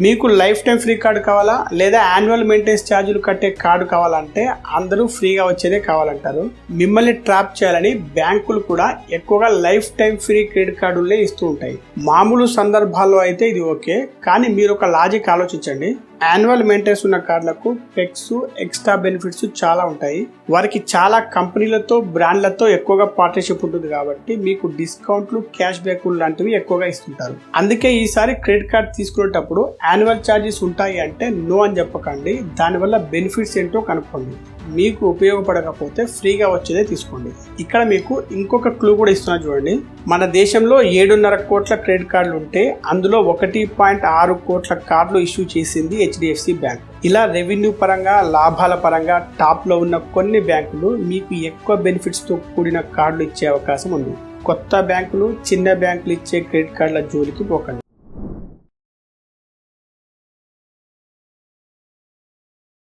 మీకు life time free card కావాలా లేదా యాన్యువల్ మెయింటెనెన్స్ ఛార్జీలు కట్టే కార్డు కావాలంటే అందరూ ఫ్రీగా వచ్చేదే కావాలంటారు. మిమ్మల్ని ట్రాప్ చేయాలని బ్యాంకులు కూడా ఎక్కువగా లైఫ్ టైం ఫ్రీ క్రెడిట్ కార్డులే ఇస్తూ ఉంటాయి. మామూలు సందర్భాల్లో అయితే ఇది ఓకే, కానీ మీరు ఒక లాజిక్ ఆలోచించండి. యాన్యువల్ మెయింటెనెన్స్ ఉన్న కార్డులకు పెక్స్, ఎక్స్ట్రా బెనిఫిట్స్ చాలా ఉంటాయి. వారికి చాలా కంపెనీలతో, బ్రాండ్లతో ఎక్కువగా పార్ట్నర్షిప్ ఉంటుంది కాబట్టి మీకు డిస్కౌంట్లు, క్యాష్ బ్యాక్ లాంటివి ఎక్కువగా ఇస్తుంటారు. అందుకే ఈసారి క్రెడిట్ కార్డ్ తీసుకునేటప్పుడు యాన్యువల్ ఛార్జెస్ ఉంటాయి అంటే నో అని చెప్పకండి. దానివల్ల బెనిఫిట్స్ ఏంటో కనుక్కోండి. మీకు ఉపయోగపడకపోతే ఫ్రీగా వచ్చేదే తీసుకోండి. ఇక్కడ మీకు ఇంకొక క్లూ కూడా ఇస్తున్నా చూడండి. మన దేశంలో 7.5 కోట్ల క్రెడిట్ కార్డులు ఉంటే అందులో 1.6 కోట్ల కార్డులు ఇష్యూ చేసింది HDFC బ్యాంక్. ఇలా రెవెన్యూ పరంగా, లాభాల పరంగా టాప్ లో ఉన్న కొన్ని బ్యాంకులు మీకు ఎక్కువ బెనిఫిట్స్ తో కూడిన కార్డులు ఇచ్చే అవకాశం ఉంది. కొత్త బ్యాంకులు, చిన్న బ్యాంకులు ఇచ్చే క్రెడిట్ కార్డుల జోలికి పోకండి.